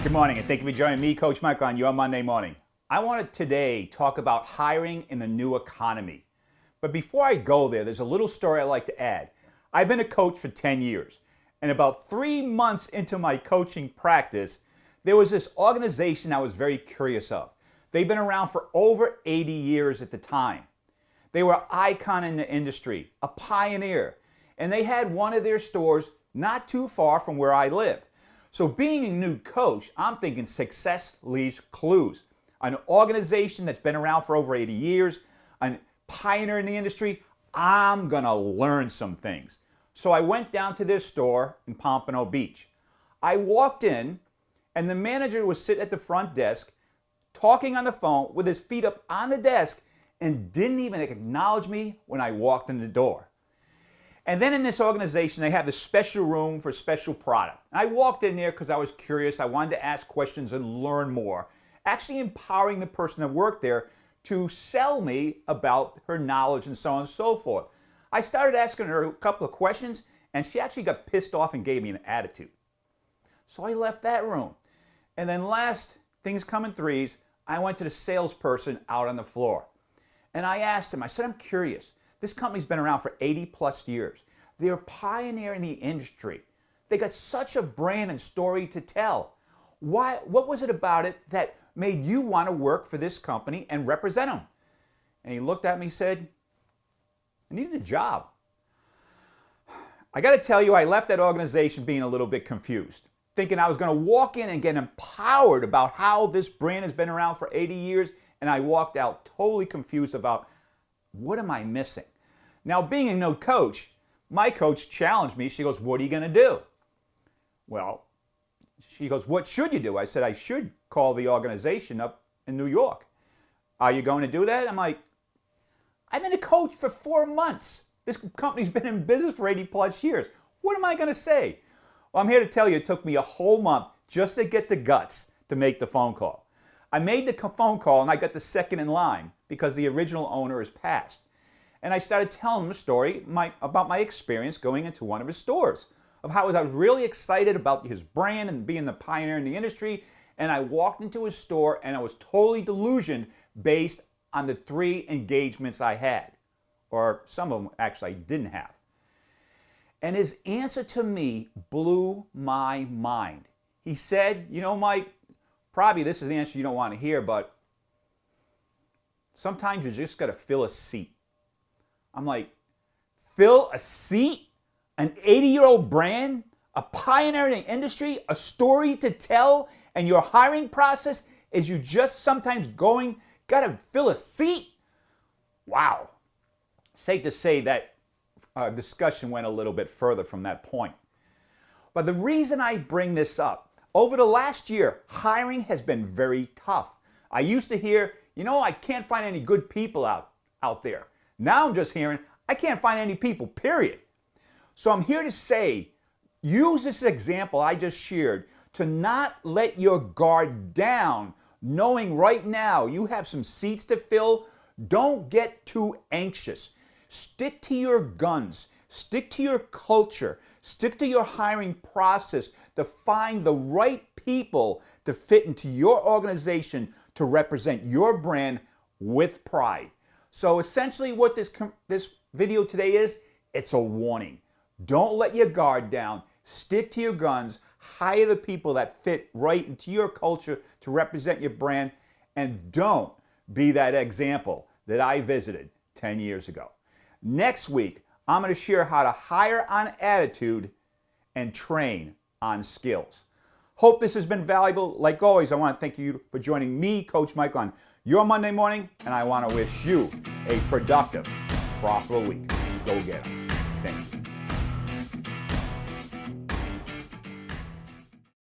Good morning, and thank you for joining me, Coach Michael, on your Monday morning. I want to today talk about hiring in the new economy. But before I go there, there's a little story I'd like to add. I've been a coach for 10 years, and about 3 months into my coaching practice, there was this organization I was very curious of. They've been around for over 80 years at the time. They were an icon in the industry, a pioneer, and they had one of their stores not too far from where I live. So being a new coach, I'm thinking success leaves clues. An organization that's been around for over 80 years, a pioneer in the industry, I'm gonna learn some things. So I went down to their store in Pompano Beach. I walked in, and the manager was sitting at the front desk, talking on the phone with his feet up on the desk, and didn't even acknowledge me when I walked in the door. And then in this organization, they have this special room for special product. And I walked in there because I was curious. I wanted to ask questions and learn more, actually empowering the person that worked there to sell me about her knowledge and so on and so forth. I started asking her a couple of questions, and she actually got pissed off and gave me an attitude. So I left that room. And then last, things come in threes, I went to the salesperson out on the floor. And I asked him, I said, I'm curious. This company's been around for 80 plus years. They're a pioneer in the industry. They got such a brand and story to tell. What was it about it that made you want to work for this company and represent them? And he looked at me and said, I needed a job. I got to tell you, I left that organization being a little bit confused, thinking I was going to walk in and get empowered about how this brand has been around for 80 years, and I walked out totally confused about what am I missing? Now, being a new coach, my coach challenged me. She goes, what are you going to do? Well, she goes, what should you do? I said, I should call the organization up in New York. Are you going to do that? I'm like, I've been a coach for 4 months. This company's been in business for 80 plus years. What am I going to say? Well, I'm here to tell you it took me a whole month just to get the guts to make the phone call. I made the phone call and I got the second in line because the original owner has passed. And I started telling him a story about my experience going into one of his stores, of how I was really excited about his brand and being the pioneer in the industry. And I walked into his store and I was totally delusioned based on the 3 engagements I had, or some of them actually I didn't have. And his answer to me blew my mind. He said, you know, Mike, probably this is the answer you don't want to hear, but sometimes you just got to fill a seat. I'm like, fill a seat? An 80-year-old brand? A pioneer in the industry? A story to tell? And your hiring process is you just sometimes got to fill a seat? Wow. Safe to say that discussion went a little bit further from that point. But the reason I bring this up, over the last year, hiring has been very tough. I used to hear, you know, I can't find any good people out there. Now I'm just hearing, I can't find any people, period. So I'm here to say, use this example I just shared to not let your guard down, knowing right now you have some seats to fill. Don't get too anxious. Stick to your guns. Stick to your culture. Stick to your hiring process to find the right people to fit into your organization to represent your brand with pride. So essentially what this video today is, it's a warning. Don't let your guard down. Stick to your guns. Hire the people that fit right into your culture to represent your brand. And don't be that example that I visited 10 years ago. Next week, I'm going to share how to hire on attitude and train on skills. Hope this has been valuable. Like always, I want to thank you for joining me, Coach Michael, on your Monday morning, and I want to wish you a productive, profitable week. Go get 'em. Thank you.